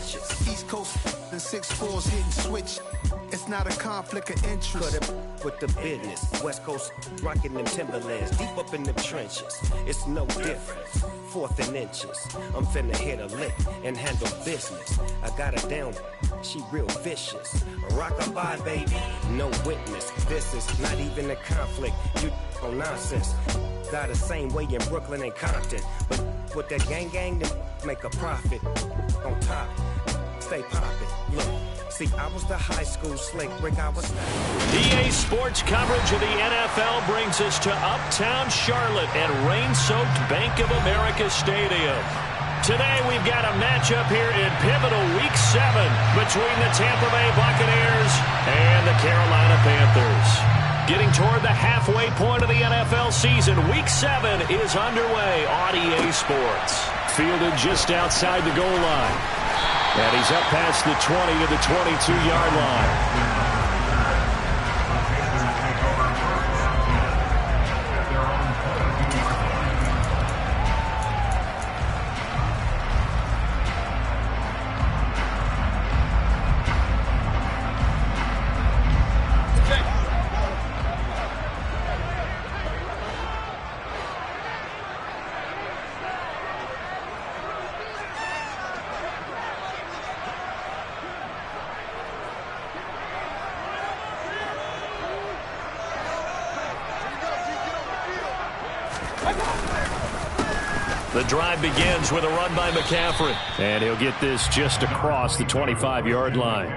trenches. East Coast and 6'4s hitting switch. It's not a conflict of interest. Cut it with the business. West Coast rocking them Timberlands, deep up in them trenches. It's no difference. 4th and inches. I'm finna hit a lick and handle business. I got her down, she real vicious. Rock-a-bye, baby, no witness. This is not even a conflict. You on nonsense. Got the same way in Brooklyn and Compton. But with that gang, then make a profit. On top, stay poppin'. Look. See, I was the high school slick Rick, I was EA Sports coverage of the NFL brings us to uptown Charlotte at rain-soaked Bank of America Stadium. Today we've got a matchup here in pivotal Week 7 between the Tampa Bay Buccaneers and the Carolina Panthers. Getting toward the halfway point of the NFL season, Week 7 is underway on EA Sports. Fielded just outside the goal line. And he's up past the 20 to the 22-yard line. The drive begins with a run by McCaffrey. And he'll get this just across the 25-yard line.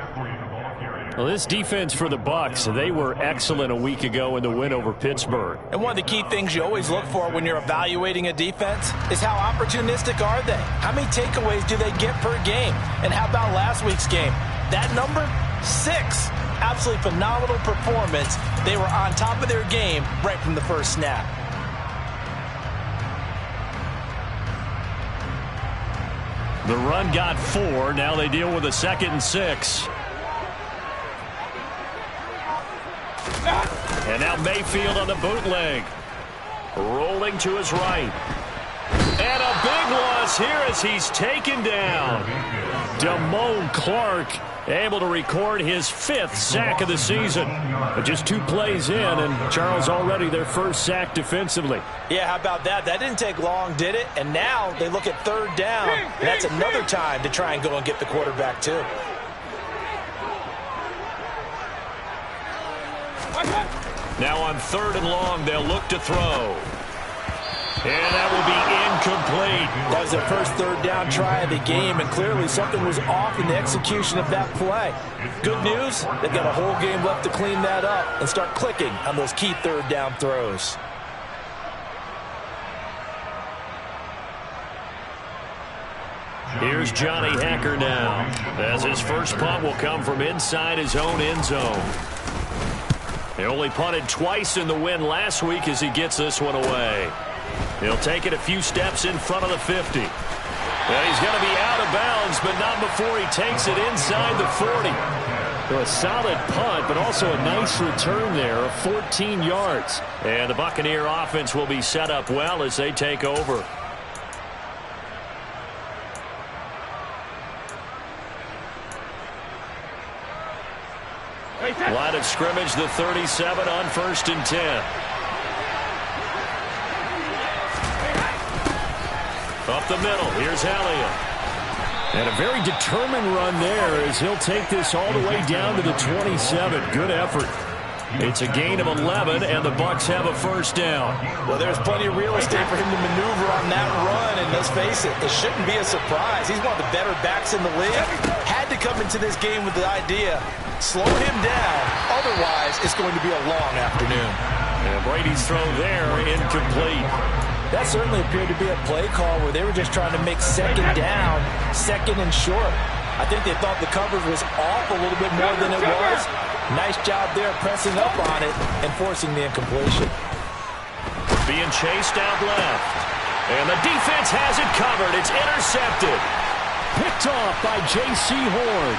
Well, this defense for the Bucs, they were excellent a week ago in the win over Pittsburgh. And one of the key things you always look for when you're evaluating a defense is how opportunistic are they? How many takeaways do they get per game? And how about last week's game? That number? 6. Absolutely phenomenal performance. They were on top of their game right from the first snap. The run got 4. Now they deal with a 2nd and 6. And now Mayfield on the bootleg. Rolling to his right. And a big loss here as he's taken down. Damone Clark able to record his 5th sack of the season. But just 2 plays in, and Charles already their first sack defensively. Yeah, how about that? That didn't take long, did it? And now they look at 3rd down, and that's another time to try and go and get the quarterback too. Now on 3rd and long, they'll look to throw. And that will be incomplete. That was their first 3rd down try of the game, and clearly something was off in the execution of that play. Good news, they've got a whole game left to clean that up and start clicking on those key 3rd down throws. Here's Johnny Hacker now, as his first punt will come from inside his own end zone. He only punted twice in the win last week as he gets this one away. He'll take it a few steps in front of the 50. And he's going to be out of bounds, but not before he takes it inside the 40. So a solid punt, but also a nice return there of 14 yards. And the Buccaneer offense will be set up well as they take over. Line of scrimmage, the 37 on 1st and 10. Up the middle, here's Elliott. And a very determined run there as he'll take this all the way down to the 27. Good effort. It's a gain of 11, and the Bucs have a first down. Well, there's plenty of real estate for him to maneuver on that run, and let's face it, it shouldn't be a surprise. He's one of the better backs in the league. Had to come into this game with the idea, slow him down, otherwise it's going to be a long afternoon. And Brady's throw there, incomplete. That certainly appeared to be a play call where they were just trying to make 2nd down, 2nd and short. I think they thought the coverage was off a little bit more than it was. Nice job there pressing up on it and forcing the incompletion. Being chased out left. And the defense has it covered. It's intercepted. Picked off by J.C. Horn.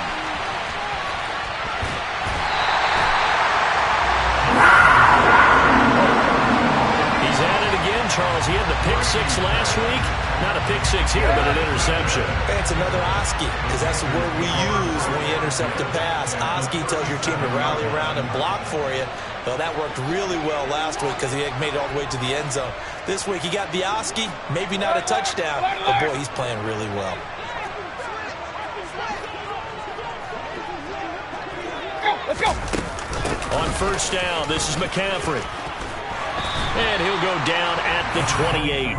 He's at it again, Charles. He had the pick 6 last week. Not a pick six here, but an interception. And it's another Oski, because that's the word we use when you intercept a pass. Oski tells your team to rally around and block for you. Well, that worked really well last week because he made it all the way to the end zone. This week he got the Oski, maybe not a touchdown, but boy, he's playing really well. Let's go. On first down, this is McCaffrey. And he'll go down at the 28.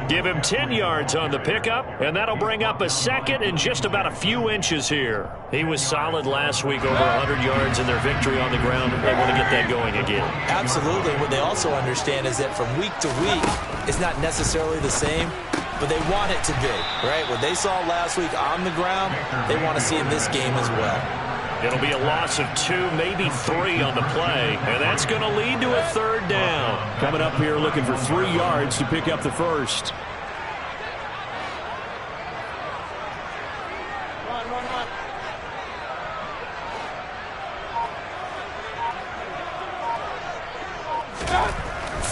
Give him 10 yards on the pickup, and that'll bring up a second and just about a few inches here. He was solid last week, over 100 yards in their victory on the ground. They want to get that going again. Absolutely. What they also understand is that from week to week, it's not necessarily the same, but they want it to be, right? What they saw last week on the ground, they want to see in this game as well. It'll be a loss of 2, maybe 3 on the play, and that's going to lead to a third down. Coming up here looking for 3 yards to pick up the first.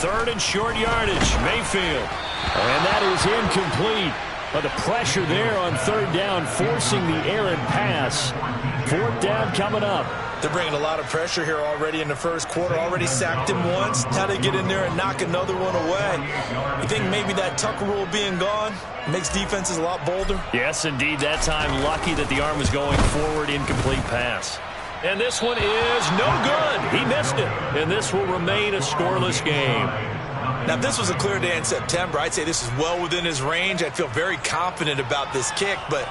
Third and short yardage, Mayfield. And that is incomplete. But the pressure there on third down, forcing the errant pass. Fourth down coming up. They're bringing a lot of pressure here already in the first quarter. Already sacked him once. Now they get in there and knock another one away. You think maybe that Tucker rule being gone makes defenses a lot bolder? Yes, indeed. That time lucky that the arm was going forward. Incomplete pass. And this one is no good. He missed it. And this will remain a scoreless game. Now, if this was a clear day in September, I'd say this is well within his range. I'd feel very confident about this kick, but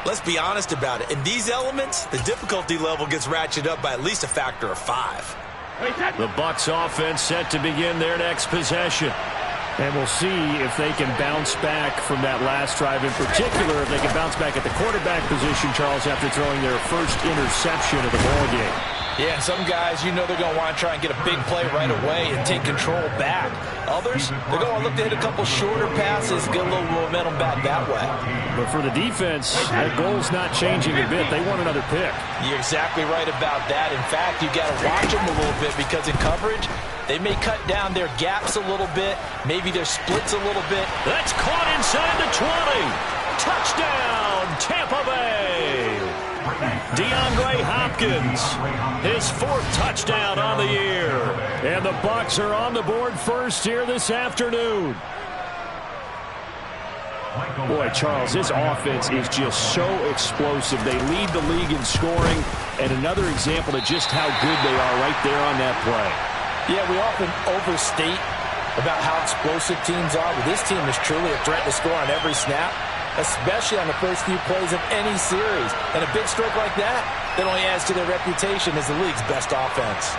let's be honest about it. In these elements, the difficulty level gets ratcheted up by at least a factor of 5. The Bucs offense set to begin their next possession. And we'll see if they can bounce back from that last drive. In particular, if they can bounce back at the quarterback position, Charles, after throwing their first interception of the ballgame. Yeah, some guys, you know they're going to want to try and get a big play right away and take control back. Others, they're going to look to hit a couple shorter passes, get a little momentum back that way. But for the defense, that goal's not changing a bit. They want another pick. You're exactly right about that. In fact, you got to watch them a little bit because in coverage, they may cut down their gaps a little bit, maybe their splits a little bit. That's caught inside the 20. Touchdown, Tampa Bay. DeAndre Hopkins, his 4th touchdown on the year. And the Bucs are on the board first here this afternoon. Boy, Charles, this offense is just so explosive. They lead the league in scoring, and another example of just how good they are right there on that play. Yeah, we often overstate about how explosive teams are, but this team is truly a threat to score on every snap, especially on the first few plays of any series. And a big stroke like that only adds to their reputation as the league's best offense.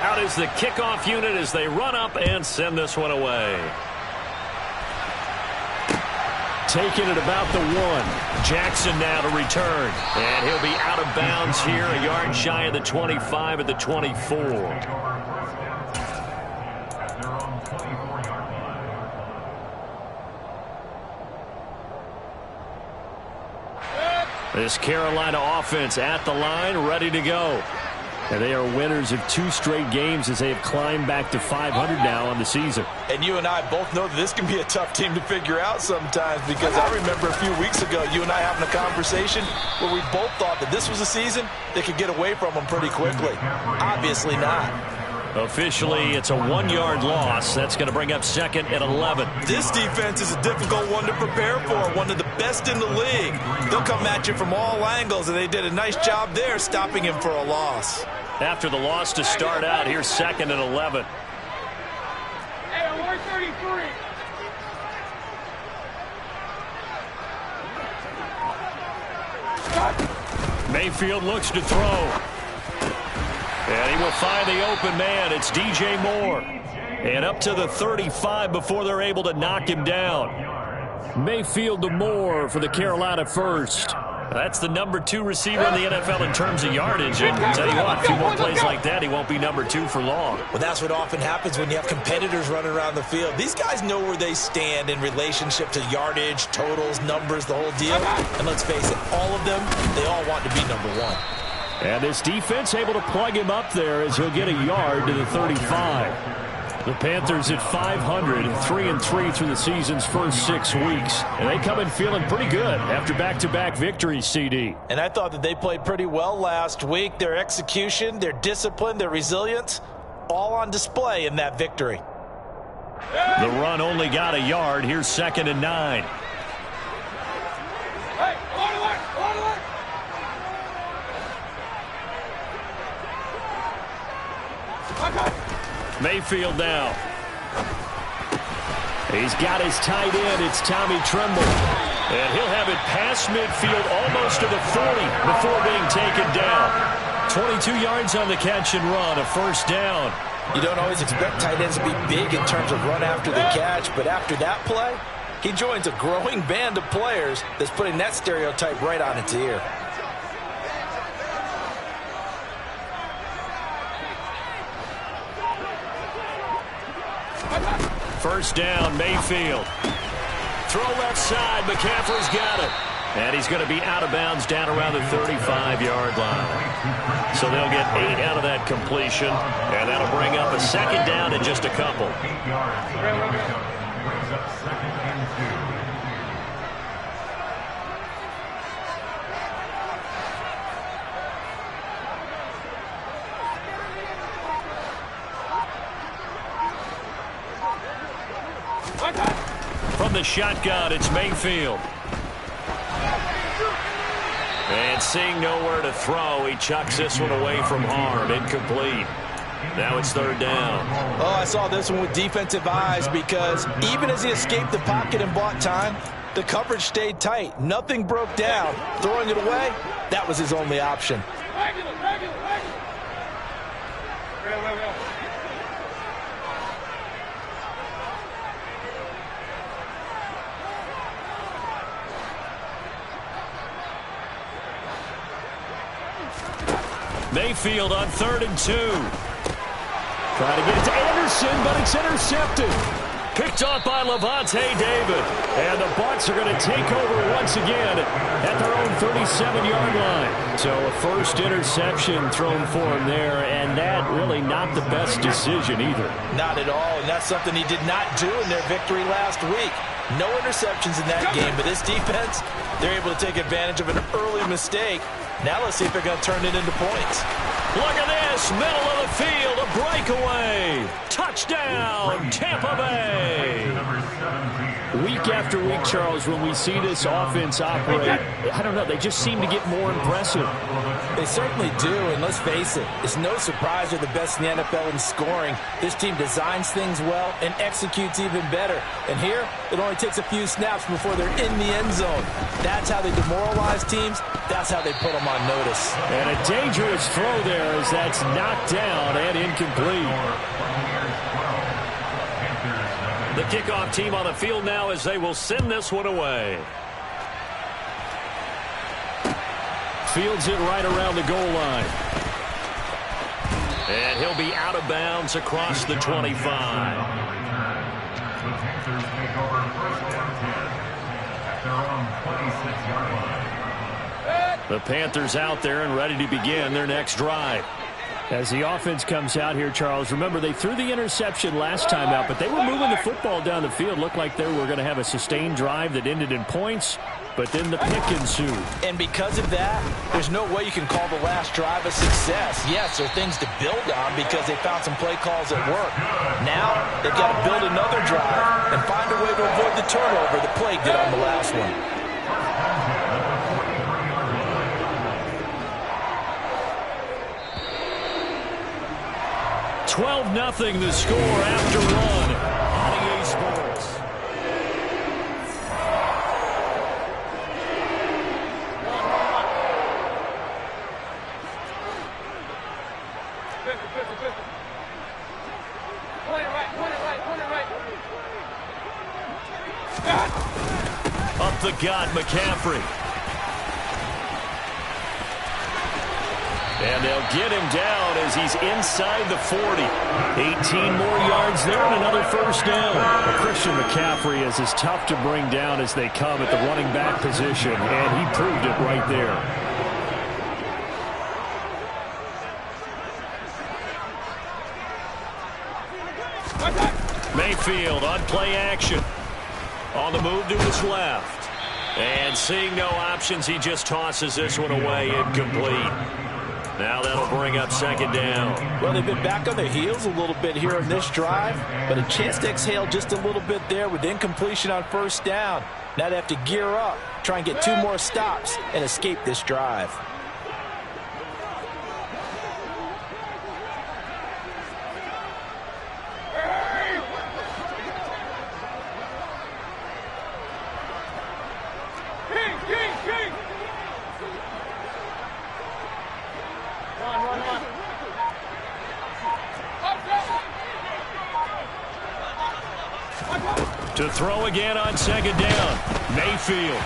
Out is the kickoff unit as they run up and send this one away. Taking it about the 1. Jackson now to return. And he'll be out of bounds here, a yard shy of the 25 at the 24. This Carolina offense at the line, ready to go. And they are winners of 2 straight games as they have climbed back to 500 now on the season. And you and I both know that this can be a tough team to figure out sometimes, because I remember a few weeks ago you and I having a conversation where we both thought that this was a season they could get away from them pretty quickly. Obviously not. Officially, it's a 1-yard loss. That's going to bring up 2nd and 11. This defense is a difficult one to prepare for, one of the best in the league. They'll come at you from all angles, and they did a nice job there stopping him for a loss. After the loss to start out, here's 2nd and 11. Hey, 133. Mayfield looks to throw. And he will find the open man. It's DJ Moore. And up to the 35 before they're able to knock him down. Mayfield to Moore for the Carolina first. That's the number 2 receiver in the NFL in terms of yardage. And tell you what, a few more plays like that, he won't be number 2 for long. Well, that's what often happens when you have competitors running around the field. These guys know where they stand in relationship to yardage, totals, numbers, the whole deal. And let's face it, all of them, they all want to be number 1. And this defense able to plug him up there as he'll get a yard to the 35. The Panthers at 500, 3-3 through the season's first 6 weeks. And they come in feeling pretty good after back-to-back victories, CD. And I thought that they played pretty well last week. Their execution, their discipline, their resilience, all on display in that victory. The run only got a yard. Here's 2nd and 9. Hey, order. Mayfield now. He's got his tight end. It's Tommy Tremble. And he'll have it past midfield almost to the 40 before being taken down. 22 yards on the catch and run, a first down. You don't always expect tight ends to be big in terms of run after the catch, but after that play, he joins a growing band of players that's putting that stereotype right on its ear. First down, Mayfield. Throw left side, McCaffrey's got it. And he's going to be out of bounds down around the 35-yard line. So they'll get 8 out of that completion, and that'll bring up a 2nd down in just a couple. From the shotgun, it's Mayfield. And seeing nowhere to throw, he chucks this one away from harm. Incomplete. Now it's 3rd down. Oh, I saw this one with defensive eyes because even as he escaped the pocket and bought time, the coverage stayed tight. Nothing broke down. Throwing it away, that was his only option. Mayfield on 3rd and 2. Trying to get it to Anderson, but it's intercepted. Picked off by Levante David. And the Bucs are going to take over once again at their own 37-yard line. So a first interception thrown for him there, and that really not the best decision either. Not at all, and that's something he did not do in their victory last week. No interceptions in that game, but this defense, they're able to take advantage of an early mistake. Now let's see if they're going to turn it into points. Look at this, middle of the field, a breakaway. Touchdown, Tampa Bay. Week after week, Charles, when we see this offense operate, I don't know, they just seem to get more impressive. They certainly do, and let's face it, it's no surprise they're the best in the NFL in scoring. This team designs things well and executes even better. And here, it only takes a few snaps before they're in the end zone. That's how they demoralize teams. That's how they put them on notice. And a dangerous throw there as that's knocked down and incomplete. The kickoff team on the field now as they will send this one away. Fields it right around the goal line. And he'll be out of bounds across the 25. The Panthers take over 1st and 10 at their own 26-yard line. The Panthers out there and ready to begin their next drive. As the offense comes out here, Charles, remember they threw the interception last time out, but they were moving the football down the field. Looked like they were going to have a sustained drive that ended in points, but then the pick ensued. And because of that, there's no way you can call the last drive a success. Yes, there are things to build on because they found some play calls at work. Now, they've got to build another drive and find a way to avoid the turnover that plagued it on the last one. 12-0 the score after run on EA Sports. Up the gut, McCaffrey. And they'll get him down as he's inside the 40. 18 more yards there and another first down. Christian McCaffrey is as tough to bring down as they come at the running back position, and he proved it right there. Mayfield on play action. On the move to his left. And seeing no options, he just tosses this one away, incomplete. Now that'll bring up second down. Well, they've been back on their heels a little bit here in this drive, but a chance to exhale just a little bit there with incompletion on first down. Now they have to gear up, try and get 2 more stops, and escape this drive. To throw again on second down. Mayfield.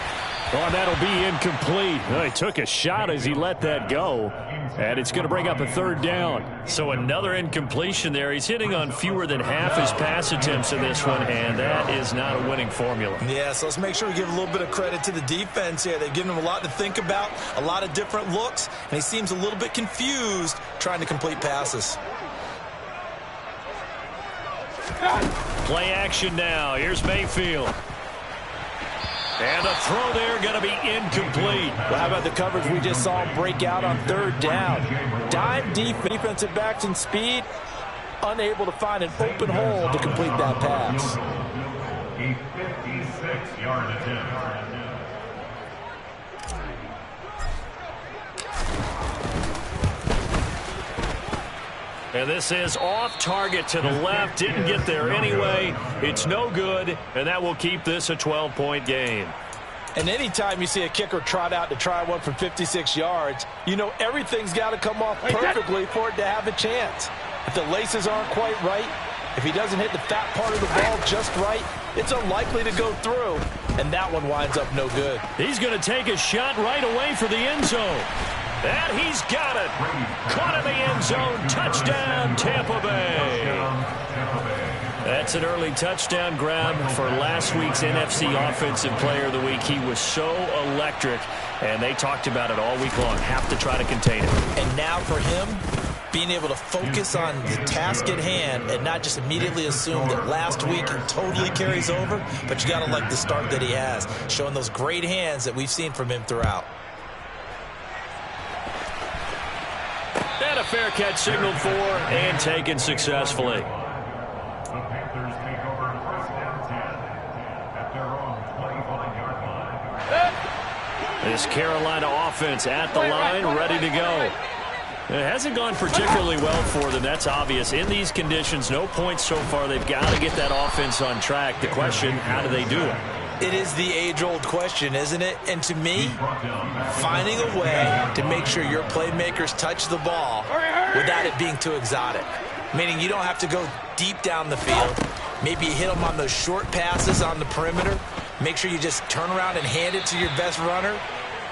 Oh, that'll be incomplete. Oh, he took a shot as he let that go. And it's going to bring up a third down. So another incompletion there. He's hitting on fewer than half his pass attempts in this one, and that is not a winning formula. Yeah, so let's make sure we give a little bit of credit to the defense here. They've given him a lot to think about, a lot of different looks, and he seems a little bit confused trying to complete passes. Play action now. Here's Mayfield. And the throw there going to be incomplete. Well, how about the coverage we just saw him break out on third down? Dime defensive backs in speed, unable to find an open hole to complete that pass. A 56-yard attempt. And this is off target to the left. Didn't get there anyway. It's no good, and that will keep this a 12-point game. And anytime you see a kicker trot out to try one from 56 yards, you know everything's got to come off perfectly for it to have a chance. If the laces aren't quite right, if he doesn't hit the fat part of the ball just right, it's unlikely to go through, and that one winds up no good. He's going to take a shot right away for the end zone. And he's got it. Caught in the end zone. Touchdown, Tampa Bay. That's an early touchdown grab for last week's NFC Offensive Player of the Week. He was so electric, and they talked about it all week long. Have to try to contain it. And now for him, being able to focus on the task at hand and not just immediately assume that last week totally carries over, but you got to like the start that he has, showing those great hands that we've seen from him throughout. And a fair catch signaled for and taken successfully. The Panthers take over first down 10 at their own 25-yard line. This Carolina offense at the line, ready to go. It hasn't gone particularly well for them. That's obvious. In these conditions, no points so far. They've got to get that offense on track. The question, how do they do it? It is the age-old question, isn't it? And to me, finding a way to make sure your playmakers touch the ball without it being too exotic. Meaning you don't have to go deep down the field. Maybe you hit them on those short passes on the perimeter. Make sure you just turn around and hand it to your best runner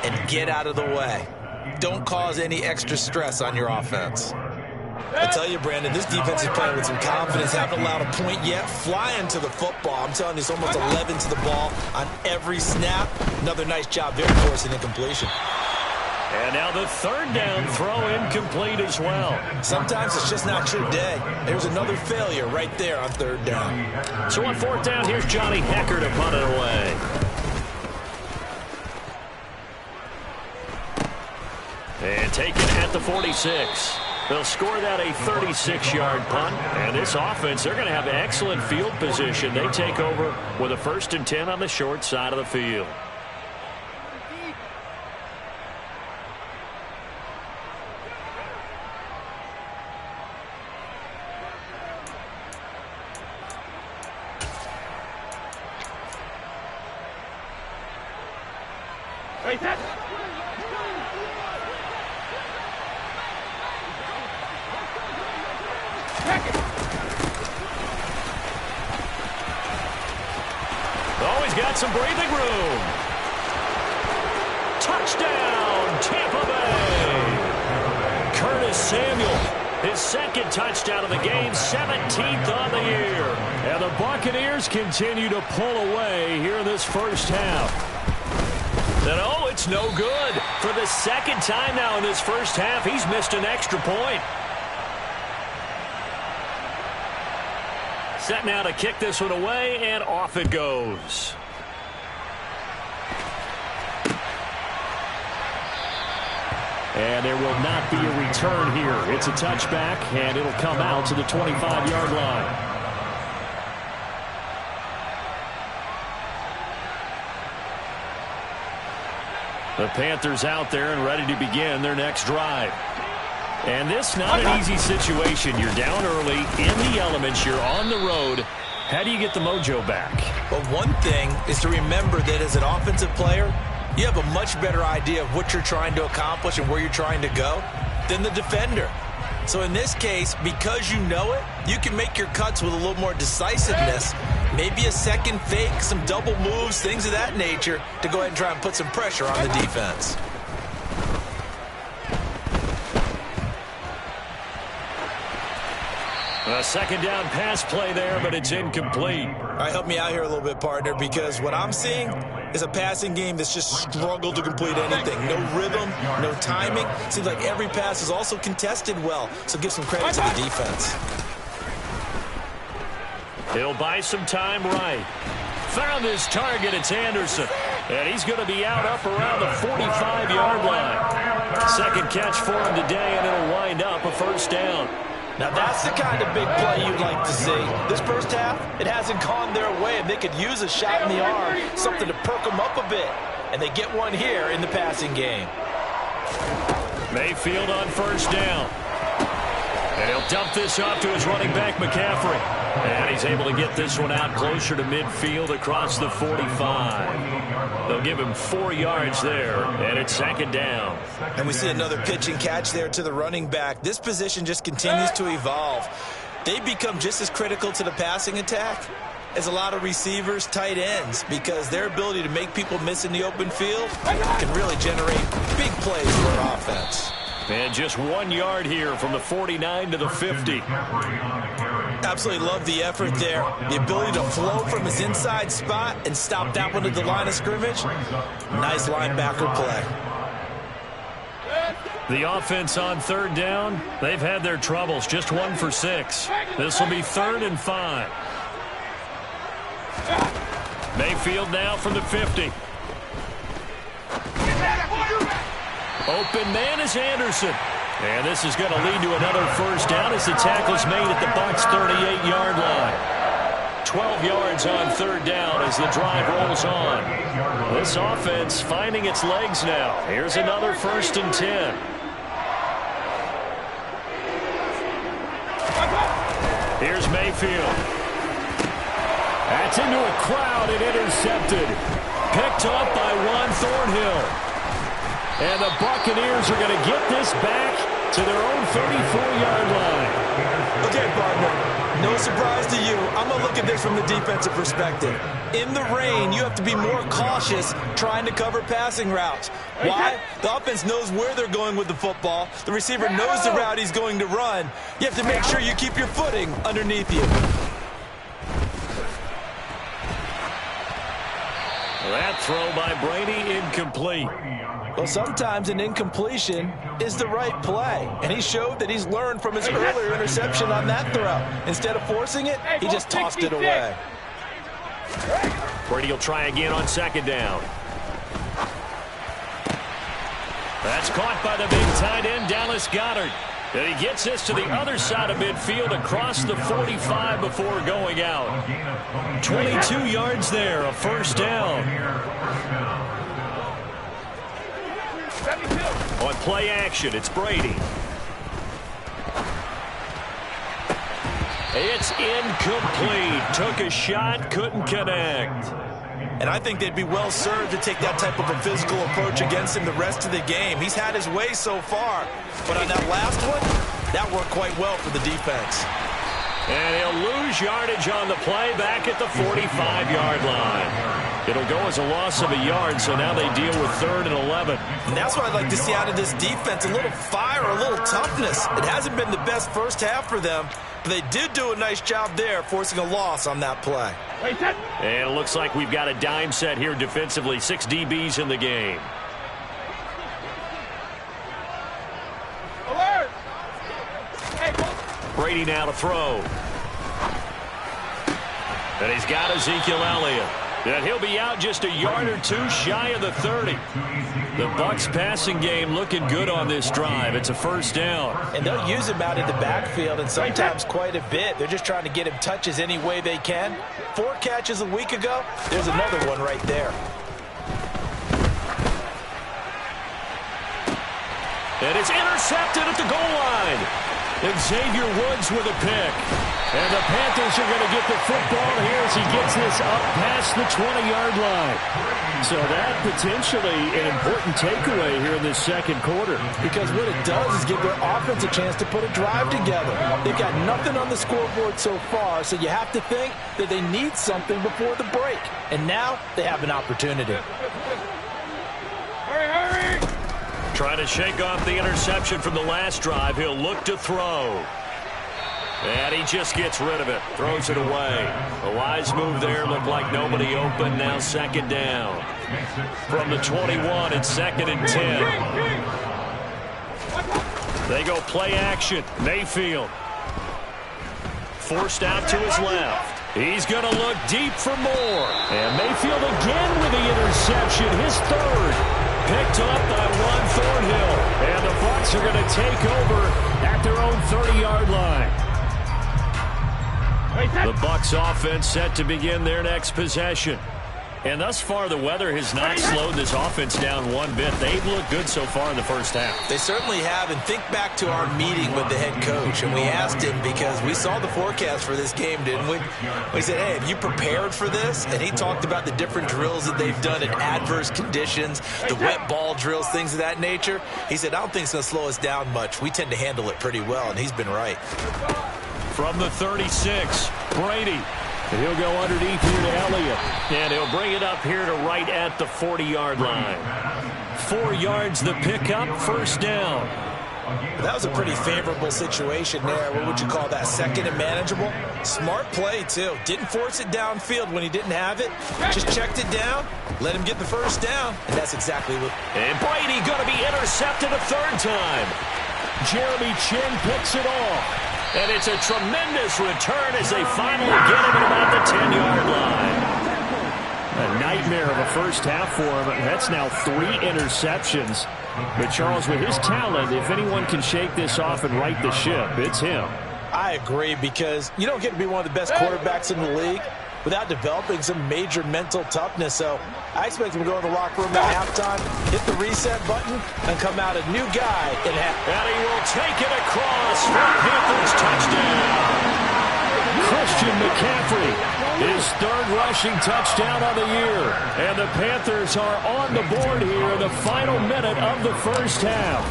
and get out of the way. Don't cause any extra stress on your offense. I tell you, Brandon, this defense is playing with some confidence. Haven't allowed a point yet. Flying to the football. I'm telling you, it's almost 11 to the ball on every snap. Another nice job there forcing incompletion. And now the third down throw incomplete as well. Sometimes it's just not your day. There's another failure right there on third down. So on fourth down, here's Johnny Hecker to punt it away. And taken at the 46. They'll score that a 36-yard punt. And this offense, they're going to have excellent field position. They take over with a 1st and 10 on the short side of the field. Got some breathing room. Touchdown, Tampa Bay. Curtis Samuel, his second touchdown of the game, 17th on the year. And the Buccaneers continue to pull away here in this first half. And oh, it's no good. For the second time now in this first half, he's missed an extra point. Set now to kick this one away, and off it goes. And there will not be a return here. It's a touchback, and it'll come out to the 25-yard line. The Panthers out there and ready to begin their next drive. And this not an easy situation. You're down early, in the elements, you're on the road. How do you get the mojo back? Well, one thing is to remember that as an offensive player, you have a much better idea of what you're trying to accomplish and where you're trying to go than the defender. So in this case, because you know it, you can make your cuts with a little more decisiveness. Maybe a second fake, some double moves, things of that nature to go ahead and try and put some pressure on the defense. A second down pass play there, but it's incomplete. All right, help me out here a little bit, partner, because what I'm seeing is a passing game that's just struggled to complete anything. No rhythm, no timing. Seems like every pass is also contested well, so give some credit to the defense. He'll buy some time right. Found his target, it's Anderson. And he's going to be out up around the 45-yard line. Second catch for him today, and it'll wind up a first down. Now that's the kind of big play you'd like to see. This first half, it hasn't gone their way, and they could use a shot in the arm, something to perk them up a bit. And they get one here in the passing game. Mayfield on first down. And he'll dump this off to his running back, McCaffrey. And he's able to get this one out closer to midfield across the 45. They'll give him 4 yards there, and it's second down. And we see another pitch and catch there to the running back. This position just continues to evolve. They become just as critical to the passing attack as a lot of receivers, tight ends, because their ability to make people miss in the open field can really generate big plays for an offense. And just 1 yard here from the 49 to the 50. Absolutely love the effort there. The ability to flow from his inside spot and stop that one at the line of scrimmage. Nice linebacker play. The offense on third down, they've had their troubles. Just 1 for 6. This will be 3rd and 5. Mayfield now from the 50. Open man is Anderson. And this is going to lead to another first down as the tackle's made at the Bucs' 38-yard line. 12 yards on third down as the drive rolls on. This offense finding its legs now. Here's another 1st and 10. Here's Mayfield. That's into a crowd and intercepted. Picked up by Juan Thornhill. And the Buccaneers are going to get this back to their own 34-yard line. Okay, partner, no surprise to you. I'm going to look at this from the defensive perspective. In the rain, you have to be more cautious trying to cover passing routes. Why? The offense knows where they're going with the football. The receiver knows the route he's going to run. You have to make sure you keep your footing underneath you. That throw by Brady incomplete. Well, sometimes an incompletion is the right play, and he showed that he's learned from his earlier interception on that throw. Instead of forcing it, he just tossed it away. Brady will try again on second down. That's caught by the big tight end, Dallas Goedert. And he gets this to the other side of midfield across the 45 before going out. 22 yards there, a first down. On play action, it's Brady. It's incomplete. Took a shot, couldn't connect. And I think they'd be well served to take that type of a physical approach against him the rest of the game. He's had his way so far. But on that last one, that worked quite well for the defense. And he'll lose yardage on the play back at the 45-yard line. It'll go as a loss of a yard, so now they deal with 3rd and 11. And that's what I'd like to see out of this defense, a little fire, a little toughness. It hasn't been the best first half for them, but they did do a nice job there, forcing a loss on that play. And it looks like we've got a dime set here defensively. 6 DBs in the game. Brady now to throw. And he's got Ezekiel Elliott. And he'll be out just a yard or two shy of the 30. The Bucs passing game looking good on this drive. It's a first down. And they'll use him out in the backfield, and sometimes quite a bit. They're just trying to get him touches any way they can. 4 catches a week ago. There's another one right there. And it's intercepted at the goal line. Xavier Woods with a pick. And the Panthers are going to get the football here as he gets this up past the 20-yard line. So that potentially an important takeaway here in this second quarter. Because what it does is give their offense a chance to put a drive together. They've got nothing on the scoreboard so far, so you have to think that they need something before the break. And now they have an opportunity. Hurry, hurry! Trying to shake off the interception from the last drive. He'll look to throw. And he just gets rid of it. Throws it away. A wise move there. Looked like nobody open. Now second down. From the 21, it's 2nd and 10. They go play action. Mayfield. Forced out to his left. He's going to look deep for more. And Mayfield again with the interception. His third. Picked up by Juan Thornhill. And the Bucs are going to take over at their own 30-yard line. The Bucs offense set to begin their next possession. And thus far, the weather has not slowed this offense down one bit. They've looked good so far in the first half. They certainly have. And think back to our meeting with the head coach. And we asked him, because we saw the forecast for this game, didn't we? We said, hey, have you prepared for this? And he talked about the different drills that they've done in adverse conditions, the wet ball drills, things of that nature. He said, I don't think it's going to slow us down much. We tend to handle it pretty well, and he's been right. From the 36, Brady. And he'll go underneath here to Elliott. And he'll bring it up here to right at the 40-yard line. 4 yards the pickup, first down. That was a pretty favorable situation there. What would you call that? Second and manageable? Smart play, too. Didn't force it downfield when he didn't have it. Just checked it down, let him get the first down, and that's exactly what... And Brady going to be intercepted a third time. Jeremy Chin picks it off. And it's a tremendous return as they finally get him at about the 10-yard line. A nightmare of a first half for him. That's now 3 interceptions. But Charles, with his talent, if anyone can shake this off and right the ship, it's him. I agree, because you don't get to be one of the best quarterbacks in the league without developing some major mental toughness. So I expect him to go in the locker room at halftime, hit the reset button, and come out a new guy in half. And he will take it across for Panthers touchdown. Christian McCaffrey, his 3rd rushing touchdown of the year. And the Panthers are on the board here in the final minute of the first half.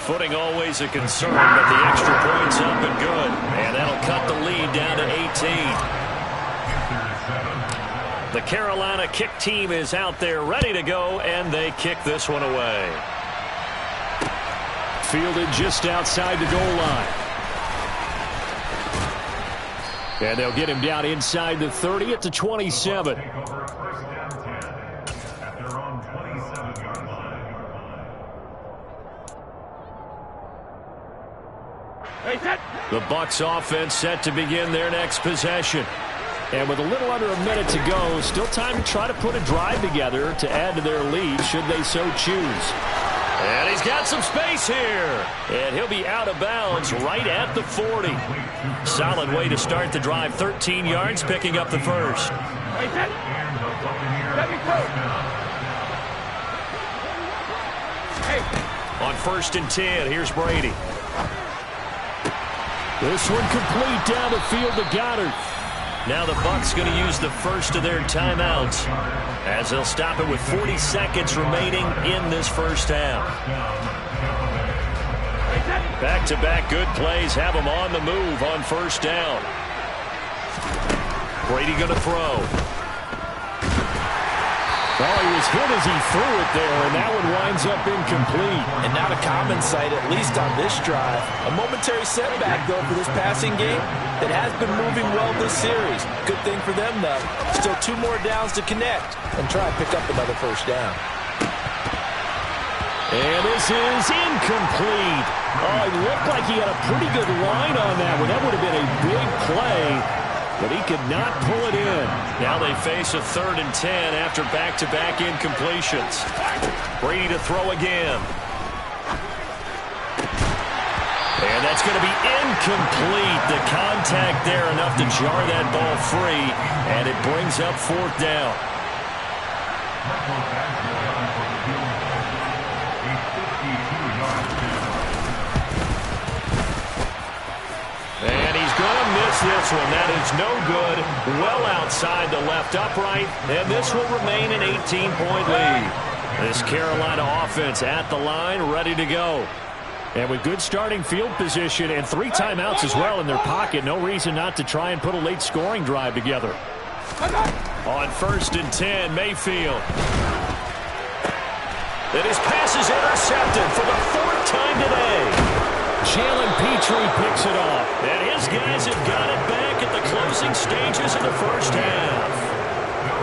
Footing always a concern, but the extra point's up and good. And that'll cut the lead down to 18. The Carolina kick team is out there ready to go, and they kick this one away. Fielded just outside the goal line. And they'll get him down inside the 30 at the 27. The Bucs offense set to begin their next possession. And with a little under a minute to go, still time to try to put a drive together to add to their lead should they so choose. And he's got some space here. And he'll be out of bounds right at the 40. Solid way to start the drive. 13 yards, picking up the first. On 1st and 10, here's Brady. This one complete down the field to Goddard. Now the Bucs going to use the first of their timeouts as they'll stop it with 40 seconds remaining in this first half. Back-to-back good plays have them on the move on first down. Brady going to throw. Oh, he was hit as he threw it there, and that one winds up incomplete. And not a common sight, at least on this drive. A momentary setback, though, for this passing game that has been moving well this series. Good thing for them, though. Still 2 more downs to connect and try and pick up another first down. And this is incomplete. Oh, it looked like he had a pretty good line on that one. That would have been a big play. but he could not pull it in. Now they face a 3rd and 10 after back-to-back incompletions. Brady to throw again. And that's going to be incomplete. The contact there enough to jar that ball free, and it brings up 4th down. And he's going to miss this one. That is no good. Well outside the left upright, and this will remain an 18-point lead. This Carolina offense at the line, ready to go. And with good starting field position and 3 timeouts as well in their pocket, no reason not to try and put a late scoring drive together. On 1st and 10, Mayfield. And his pass is intercepted for the 4th time today. Jalen Petrie picks it off. And his guys have got it back at the closing stages of the first half.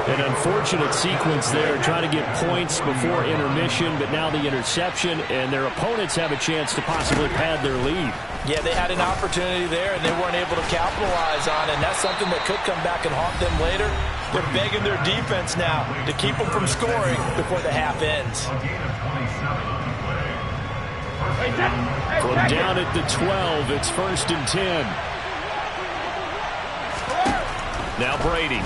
An unfortunate sequence there, trying to get points before intermission, but now the interception, and their opponents have a chance to possibly pad their lead. Yeah, they had an opportunity there, and they weren't able to capitalize on it, and that's something that could come back and haunt them later. They're begging their defense now to keep them from scoring before the half ends. From down at the 12, it's 1st and 10. Now Brady.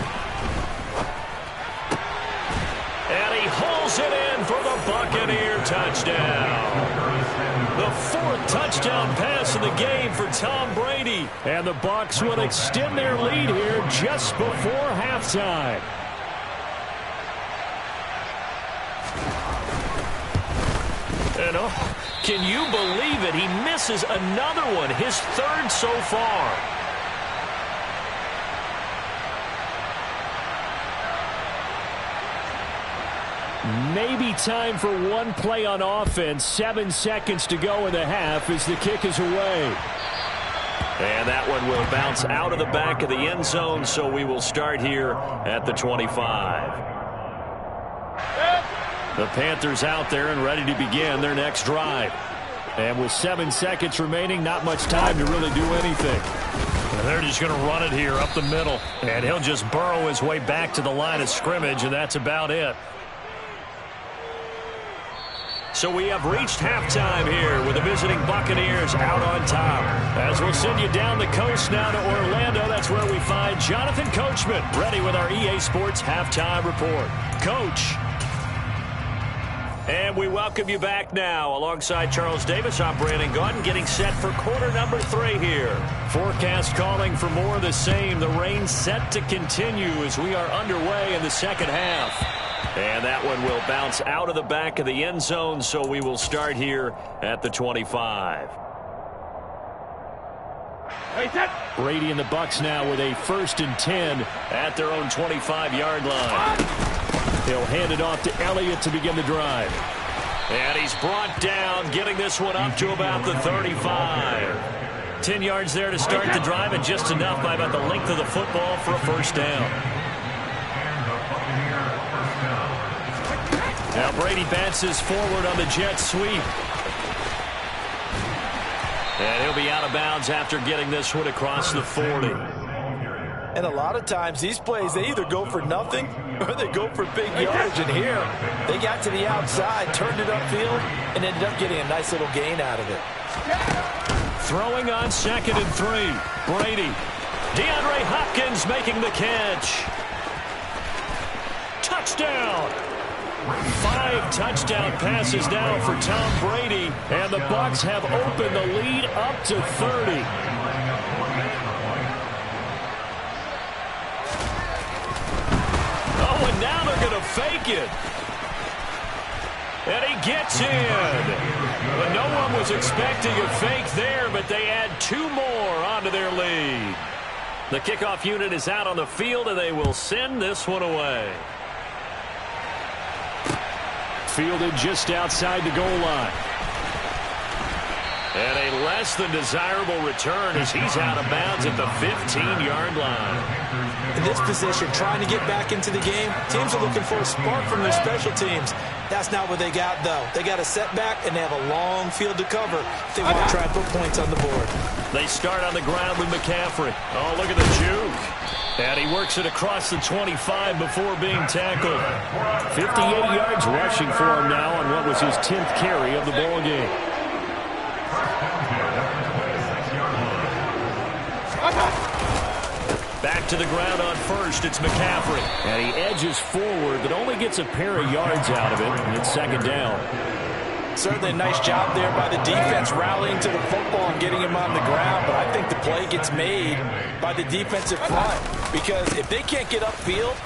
And he holds it in for the Buccaneer touchdown. The 4th touchdown pass of the game for Tom Brady. And the Bucs will extend their lead here just before halftime. And can you believe it? He misses another one, his 3rd so far. Maybe time for one play on offense. 7 seconds to go in the half as the kick is away. And that one will bounce out of the back of the end zone, so we will start here at the 25. The Panthers out there and ready to begin their next drive. And with 7 seconds remaining, not much time to really do anything. And they're just going to run it here up the middle. And he'll just burrow his way back to the line of scrimmage, and that's about it. So we have reached halftime here with the visiting Buccaneers out on top. As we'll send you down the coast now to Orlando, that's where we find Jonathan Coachman, ready with our EA Sports halftime report. Coach. And we welcome you back now. Alongside Charles Davis, I'm Brandon Gaudin, getting set for quarter number 3 here. Forecast calling for more of the same. The rain set to continue as we are underway in the second half. And that one will bounce out of the back of the end zone, so we will start here at the 25. Brady and the Bucs now with a 1st and 10 at their own 25-yard line. He'll hand it off to Elliott to begin the drive. And he's brought down, getting this one up to about the 35. 10 yards there to start the drive, and just enough by about the length of the football for a 1st down. Now Brady bounces forward on the jet sweep. And he'll be out of bounds after getting this one across the 40. And a lot of times these plays, they either go for nothing or they go for big yardage. And here, they got to the outside, turned it upfield, and ended up getting a nice little gain out of it. Throwing on 2nd and 3. Brady. DeAndre Hopkins making the catch. Touchdown. 5 touchdown passes now for Tom Brady, and the Bucs have opened the lead up to 30. Oh, and now they're going to fake it. And he gets in. But no one was expecting a fake there, but they add 2 more onto their lead. The kickoff unit is out on the field, and they will send this one away. Fielded just outside the goal line. And a less than desirable return as he's out of bounds at the 15-yard line. In this position, trying to get back into the game, teams are looking for a spark from their special teams. That's not what they got, though. They got a setback, and they have a long field to cover if they want to try and put points on the board. They start on the ground with McCaffrey. Oh, look at the juke. And he works it across the 25 before being tackled. 58 yards rushing for him now on what was his 10th carry of the ball game. Back to the ground on first. It's McCaffrey. And he edges forward, but only gets a pair of yards out of it. And it's second down. Certainly a nice job there by the defense rallying to the football and getting him on the ground. But I think the play gets made by the defensive front. Because if they can't get upfield,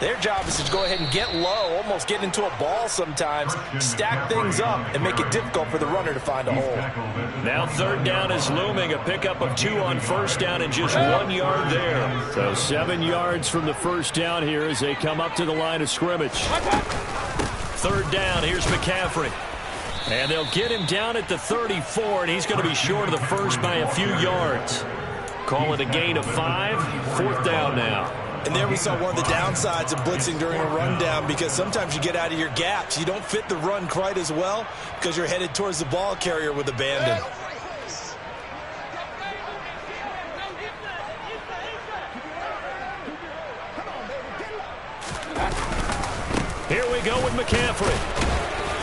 their job is to go ahead and get low, almost get into a ball sometimes, stack things up, and make it difficult for the runner to find a hole. Now third down is looming. A pickup of 2 on first down and just 1 yard there. So 7 yards from the first down here as they come up to the line of scrimmage. Third down, here's McCaffrey. And they'll get him down at the 34, and he's going to be short of the first by a few yards. Call it a gain of 5. Fourth down now. And there we saw one of the downsides of blitzing during a rundown, because sometimes you get out of your gaps. You don't fit the run quite as well because you're headed towards the ball carrier with abandon. Here we go with McCaffrey.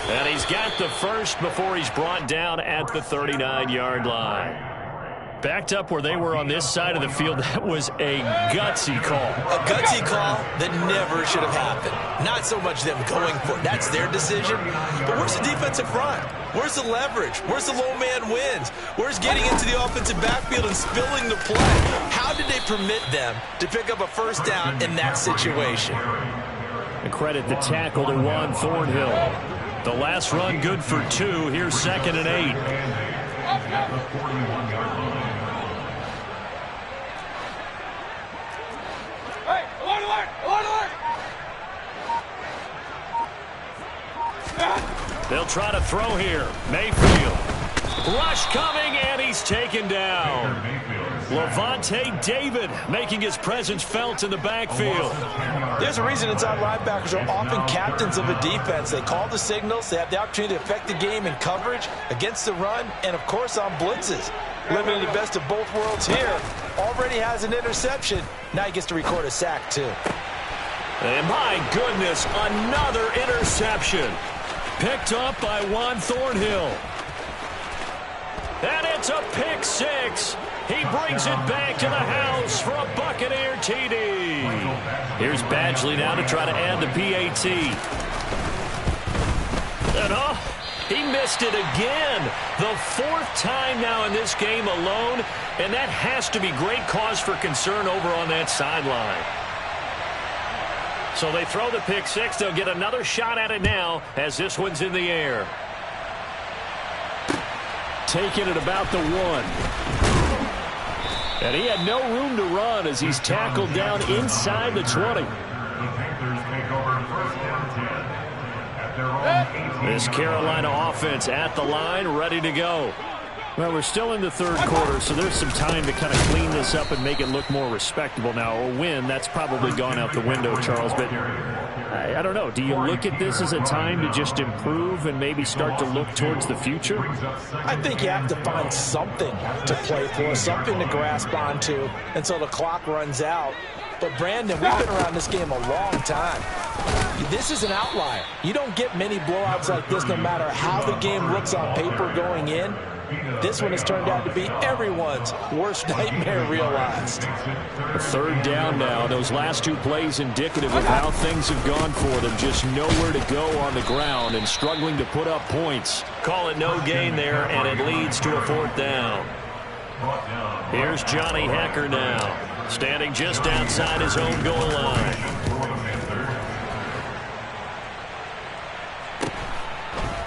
And he's got the first before he's brought down at the 39-yard line. Backed up where they were on this side of the field. That was a gutsy call. A gutsy call that never should have happened. Not so much them going for it. That's their decision. But where's the defensive front? Where's the leverage? Where's the low man wins? Where's getting into the offensive backfield and spilling the play? How did they permit them to pick up a first down in that situation? And credit the tackle to Juan Thornhill. The last run good for 2. Here's 2nd and 8. They'll try to throw here. Mayfield. Rush coming, and he's taken down. Levante David making his presence felt in the backfield. There's a reason inside linebackers are often captains of a defense. They call the signals. They have the opportunity to affect the game in coverage, against the run, and, of course, on blitzes. Living the best of both worlds here. Already has an interception. Now he gets to record a sack, too. And my goodness, another interception. Picked up by Juan Thornhill. And it's a pick 6. He brings it back to the house for a Buccaneer TD. Here's Badgley now to try to add the PAT. And he missed it again. The 4th time now in this game alone. And that has to be great cause for concern over on that sideline. So they throw the pick 6. They'll get another shot at it now as this one's in the air. Taking it about the 1. And he had no room to run as he's tackled down inside the 20. The Panthers take over first and 10 at their own 18. This Carolina offense at the line, ready to go. Well, we're still in the third quarter, so there's some time to kind of clean this up and make it look more respectable now. A win, that's probably gone out the window, Charles. But I don't know. Do you look at this as a time to just improve and maybe start to look towards the future? I think you have to find something to play for, something to grasp onto until the clock runs out. But, Brandon, we've been around this game a long time. This is an outlier. You don't get many blowouts like this no matter how the game looks on paper going in. This one has turned out to be everyone's worst nightmare realized. Third down now. Those last 2 plays indicative of how things have gone for them. Just nowhere to go on the ground and struggling to put up points. Call it no gain there, and it leads to a 4th down. Here's Johnny Hecker now, standing just outside his own goal line.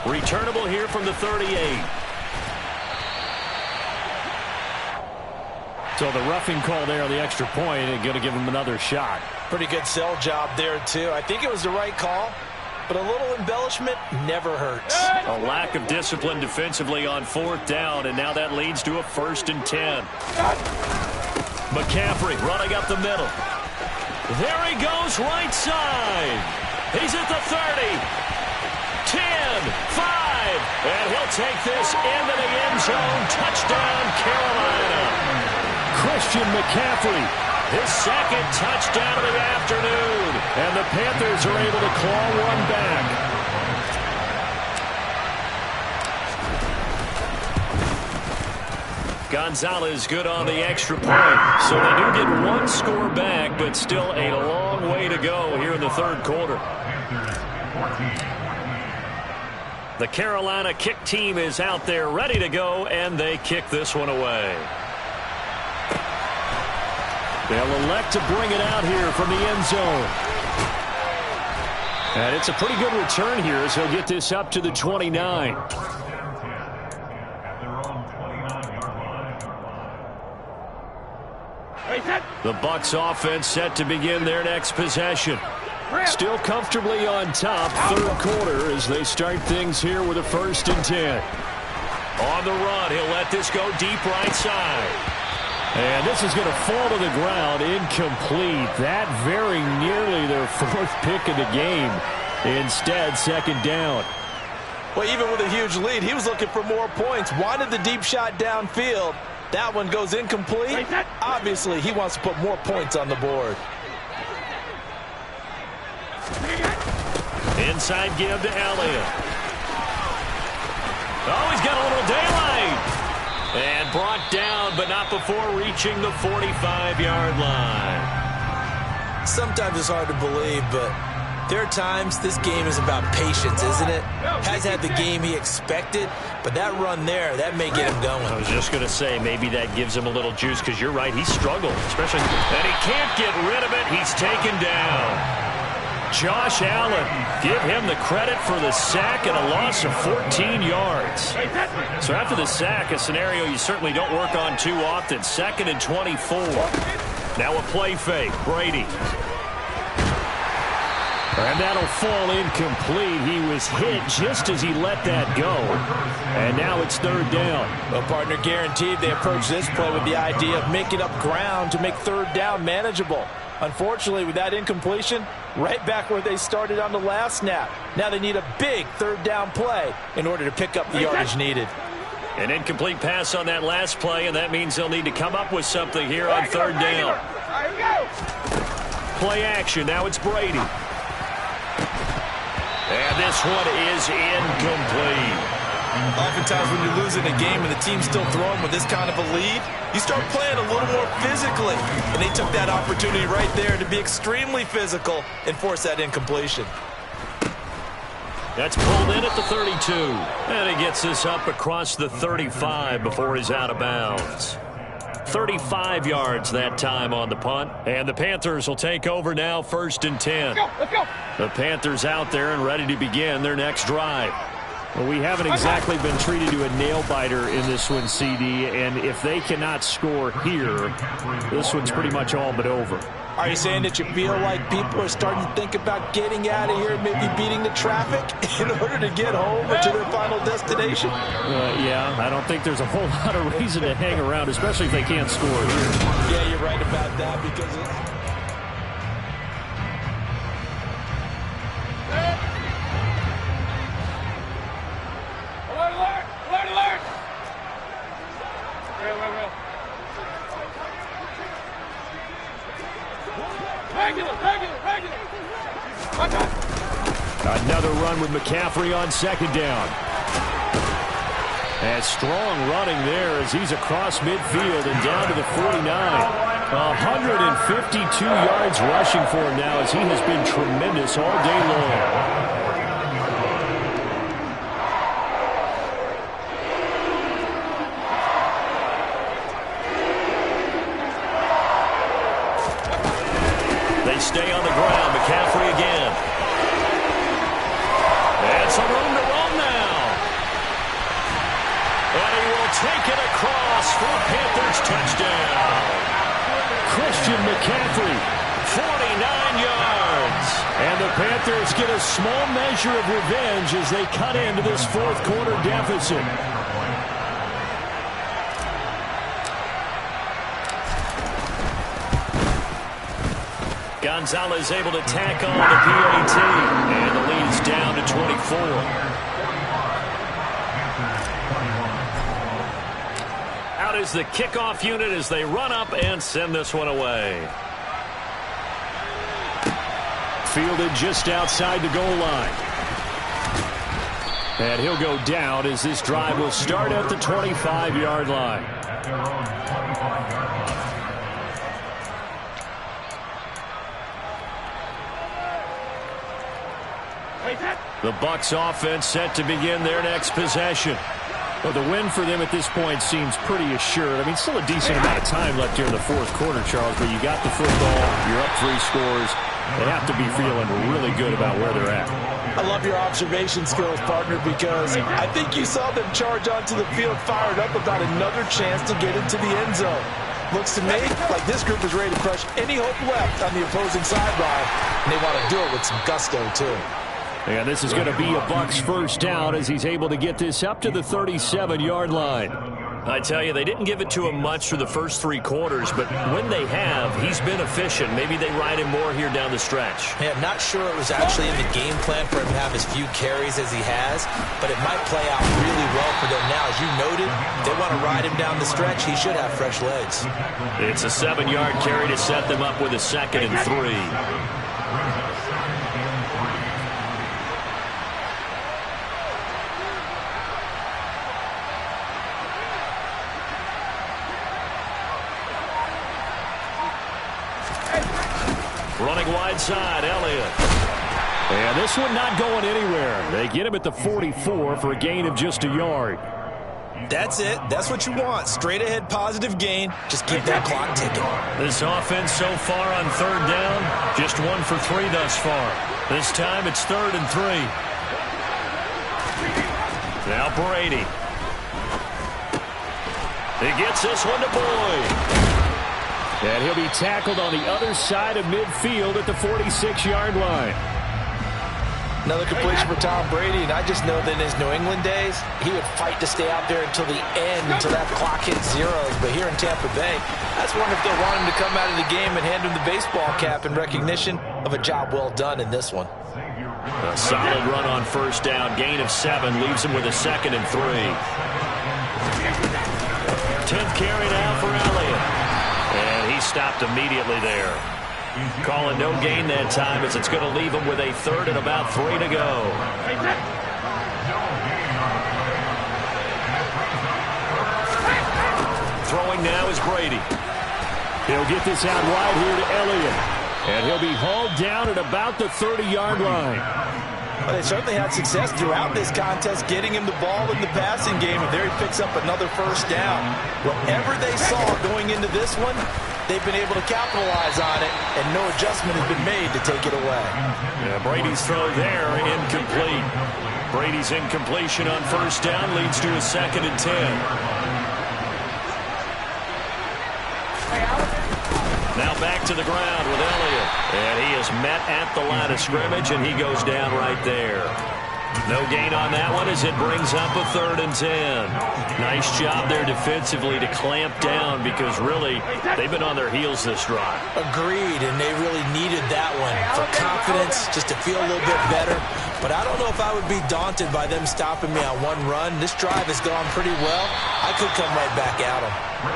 Returnable here from the 38. So the roughing call there on the extra point and going to give him another shot. Pretty good sell job there, too. I think it was the right call, but a little embellishment never hurts. A lack of discipline defensively on 4th down, and now that leads to a 1st and 10. McCaffrey running up the middle. There he goes, right side. He's at the 30. 10, 5, and he'll take this into the end zone. Touchdown, Carolina. Christian McCaffrey, His second touchdown of the afternoon. and the Panthers are able to claw one back. Gonzalez good on the extra point. So they do get one score back, but still a long way to go here in the third quarter. The Carolina kick team is out there ready to go, and they kick this one away. They'll elect to bring it out here from the end zone. And it's a pretty good return here as he'll get this up to the 29. The Bucs offense set to begin their next possession. Still comfortably on top, third quarter, as they start things here with a 1st and 10. On the run, he'll let this go deep right side. And this is going to fall to the ground, incomplete. That very nearly their 4th pick of the game. Instead, 2nd down. Well, even with a huge lead, he was looking for more points. Wanted the deep shot downfield. That one goes incomplete. Obviously, he wants to put more points on the board. Inside give to Elliott. Oh, he's got a little daylight. And brought down, but not before reaching the 45-yard line. Sometimes it's hard to believe, but there are times this game is about patience, isn't it? Has had the game he expected, but that run there, that may get him going. I was just going to say, maybe that gives him a little juice, because you're right, he struggled, especially, and he can't get rid of it. He's taken down. Josh Allen, give him the credit for the sack and a loss of 14 yards. So after the sack, a scenario you certainly don't work on too often. 2nd and 24. Now a play fake. Brady. And that'll fall incomplete. He was hit just as he let that go. And now it's 3rd down. Well, partner, guaranteed they approach this play with the idea of making up ground to make 3rd down manageable. Unfortunately, with that incompletion, right back where they started on the last snap. Now they need a big 3rd down play in order to pick up the yardage needed. An incomplete pass on that last play, and that means they'll need to come up with something here on 3rd down. Play action. Now it's Brady. And this one is incomplete. Oftentimes when you're losing a game and the team's still throwing with this kind of a lead, you start playing a little more physically. And they took that opportunity right there to be extremely physical and force that incompletion. That's pulled in at the 32. And he gets this up across the 35 before he's out of bounds. 35 yards that time on the punt. And the Panthers will take over now, 1st and 10. Let's go. The Panthers out there and ready to begin their next drive. Well, we haven't exactly been treated to a nail-biter in this one, CD, and if they cannot score here, this one's pretty much all but over. Are you saying that you feel like people are starting to think about getting out of here, maybe beating the traffic in order to get home or to their final destination? Yeah, I don't think there's a whole lot of reason to hang around, especially if they can't score here. Yeah, you're right about that because Alert! Regular. Another run with McCaffrey on 2nd down. And strong running there as he's across midfield and down to the 49. 152 yards rushing for him now as he has been tremendous all day long. Stay on the ground. McCaffrey again. And some room to run now. And he will take it across for a Panthers touchdown. Christian McCaffrey, 49 yards. And the Panthers get a small measure of revenge as they cut into this 4th quarter deficit. Gonzalez able to tack on the PAT. And the lead is down to 24. Out is the kickoff unit as they run up and send this one away. Fielded just outside the goal line. And he'll go down as this drive will start at the 25-yard line. The Bucs offense set to begin their next possession. Well, the win for them at this point seems pretty assured. I mean, still a decent amount of time left here in the fourth quarter, Charles, but you got the football, you're up 3 scores. They have to be feeling really good about where they're at. I love your observation skills, partner, because I think you saw them charge onto the field, fired up about another chance to get into the end zone. Looks to me like this group is ready to crush any hope left on the opposing sideline, and they want to do it with some gusto, too. And this is going to be a Bucs first down as he's able to get this up to the 37-yard line. I tell you, they didn't give it to him much through the first 3 quarters, but when they have, he's been efficient. Maybe they ride him more here down the stretch. Yeah, I'm not sure it was actually in the game plan for him to have as few carries as he has, but it might play out really well for them now. As you noted, if they want to ride him down the stretch, he should have fresh legs. It's a 7-yard carry to set them up with a 2nd and 3. Running wide side, Elliott. And this one not going anywhere. They get him at the 44 for a gain of just a yard. That's it. That's what you want. Straight ahead positive gain. Just keep that clock ticking. This offense so far on 3rd down, just 1 for 3 thus far. This time it's 3rd and 3. Now Brady. He gets this one to Boyd. And he'll be tackled on the other side of midfield at the 46-yard line. Another completion for Tom Brady, and I just know that in his New England days, he would fight to stay out there until the end, until that clock hit zeros. But here in Tampa Bay, that's one if they'll want him to come out of the game and hand him the baseball cap in recognition of a job well done in this one. A solid run on 1st down, gain of 7, leaves him with a 2nd and 3. 10th carry now for Elliott. And he stopped immediately there. Calling no gain that time as it's going to leave him with a 3rd and about 3 to go. Throwing now is Brady. He'll get this out wide here to Elliott. And he'll be hauled down at about the 30-yard line. Well, they certainly had success throughout this contest getting him the ball in the passing game, and there he picks up another 1st down. Whatever they saw going into this one, they've been able to capitalize on it, and no adjustment has been made to take it away. Yeah, Brady's throw there, incomplete. Brady's incompletion on 1st down leads to a 2nd and 10. Now back to the ground with Elliott. And he is met at the line of scrimmage, and he goes down right there. No gain on that one as it brings up a 3rd and 10. Nice job there defensively to clamp down because really they've been on their heels this drive. Agreed, and they really needed that one for confidence, just to feel a little bit better. But I don't know if I would be daunted by them stopping me on one run. This drive has gone pretty well. I could come right back at them.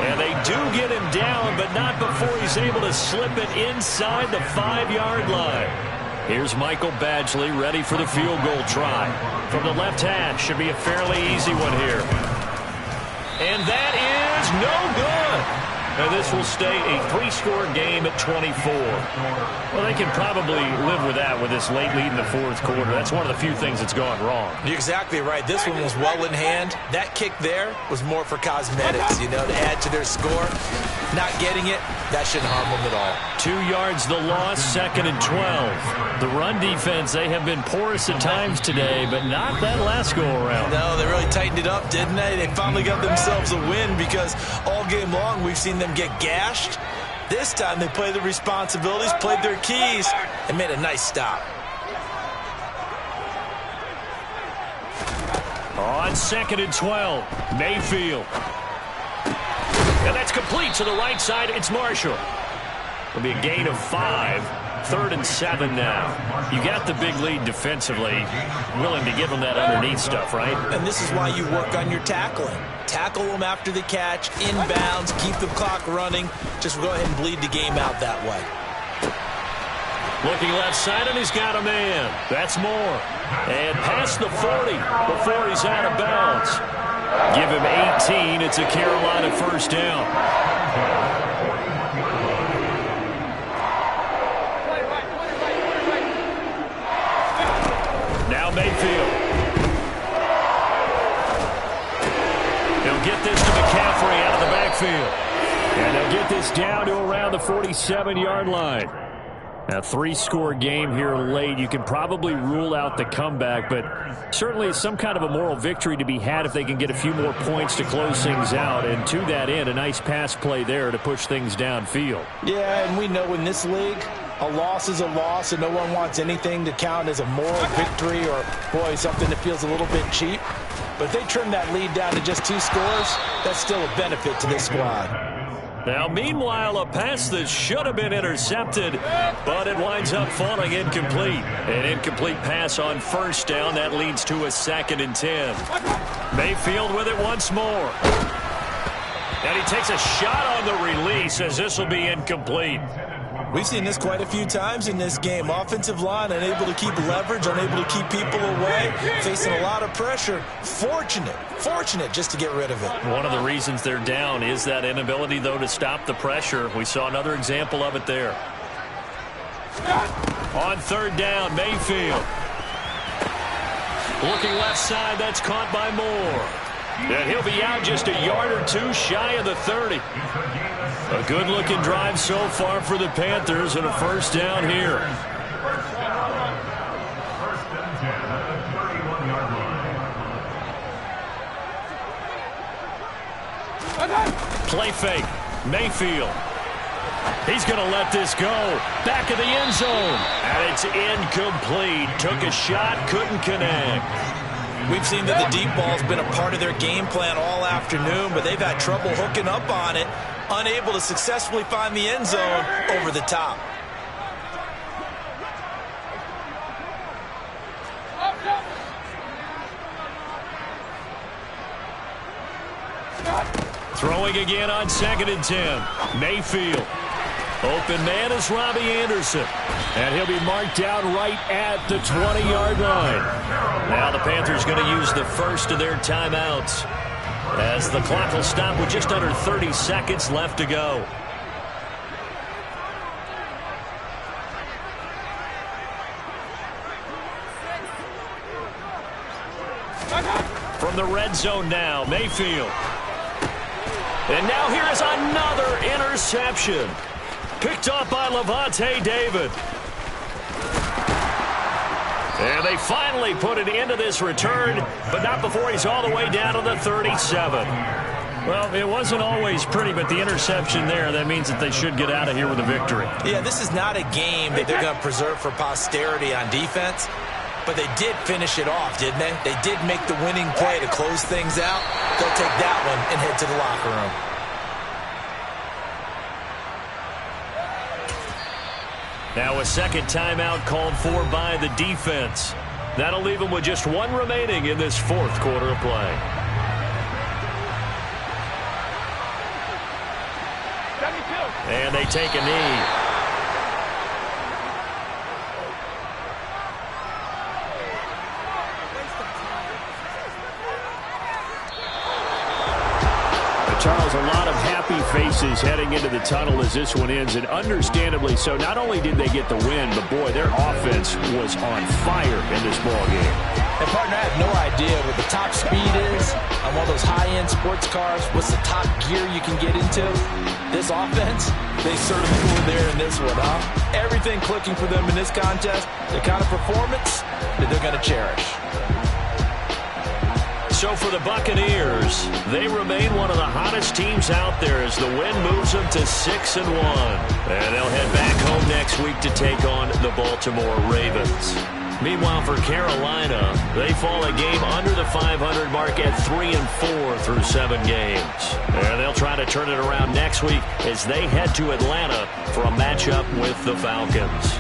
And they do get him down, but not before he's able to slip it inside the 5-yard line. Here's Michael Badgley ready for the field goal try. From the left hash, should be a fairly easy one here. And that is no good. And this will stay a 3-score game at 24. Well, they can probably live with that with this late lead in the 4th quarter. That's one of the few things that's gone wrong. You're exactly right. This one was well in hand. That kick there was more for cosmetics, you know, to add to their score. Not getting it, that shouldn't harm them at all. 2 yards the loss, 2nd and 12. The run defense, they have been porous at times today, but not that last go-around. No, they really tightened it up, didn't they? They finally got themselves a win because all game long we've seen them get gashed. This time they played the responsibilities, played their keys, and made a nice stop. On 2nd and 12, Mayfield. And that's complete to the right side. It's Marshall. It'll be a gain of 5. 3rd and 7 now. You got the big lead defensively. Willing to give them that underneath stuff, right? And this is why you work on your tackling. Tackle them after the catch, inbounds, keep the clock running. Just go ahead and bleed the game out that way. Looking left side, and he's got a man. That's Moore. And past the 40 before he's out of bounds. Give him 18. It's a Carolina first down. Now Mayfield. He'll get this to McCaffrey out of the backfield. And they'll get this down to around the 47-yard line. A 3-score game here late. You can probably rule out the comeback, but certainly some kind of a moral victory to be had if they can get a few more points to close things out. And to that end, a nice pass play there to push things downfield. Yeah, and we know in this league, a loss is a loss, and no one wants anything to count as a moral victory or, boy, something that feels a little bit cheap. But if they trim that lead down to just 2 scores, that's still a benefit to this squad. Now, meanwhile, a pass that should have been intercepted, but it winds up falling incomplete. An incomplete pass on first down. That leads to a 2nd and 10. Mayfield with it once more. And he takes a shot on the release as this will be incomplete. We've seen this quite a few times in this game. Offensive line unable to keep leverage, unable to keep people away, facing a lot of pressure. Fortunate just to get rid of it. One of the reasons they're down is that inability, though, to stop the pressure. We saw another example of it there. On 3rd down, Mayfield. Looking left side, that's caught by Moore. And he'll be out just a yard or 2 shy of the 30. A good-looking drive so far for the Panthers and a first down here. First and 10 at the 31-yard line. Play fake. Mayfield. He's going to let this go. Back of the end zone. And it's incomplete. Took a shot, couldn't connect. We've seen that the deep ball's been a part of their game plan all afternoon, but they've had trouble hooking up on it, unable to successfully find the end zone over the top. Throwing again on 2nd and 10. Mayfield. Open man is Robbie Anderson. And he'll be marked down right at the 20-yard line. Now the Panthers going to use the first of their timeouts, as the clock will stop with just under 30 seconds left to go. From the red zone now, Mayfield. And now here is another interception. Picked up by Levante David. And they finally put it into this return, but not before he's all the way down to the 37. Well, it wasn't always pretty, but the interception there, that means that they should get out of here with a victory. Yeah, this is not a game that they're going to preserve for posterity on defense, but they did finish it off, didn't they? They did make the winning play to close things out. They'll take that one and head to the locker room. Now a second timeout called for by the defense. That'll leave them with just 1 remaining in this 4th quarter of play. And they take a knee. Charles, a lot of happy faces heading into the tunnel as this one ends, and understandably so. Not only did they get the win, but boy, their offense was on fire in this ball game. And partner, I have no idea what the top speed is on one of those high-end sports cars. What's the top gear you can get into? This offense, they certainly were there in this one, huh? Everything clicking for them in this contest, the kind of performance that they're going to cherish. So for the Buccaneers, they remain one of the hottest teams out there as the win moves them to 6-1. And they'll head back home next week to take on the Baltimore Ravens. Meanwhile, for Carolina, they fall a game under the 500 mark at 3-4 through 7 games. And they'll try to turn it around next week as they head to Atlanta for a matchup with the Falcons.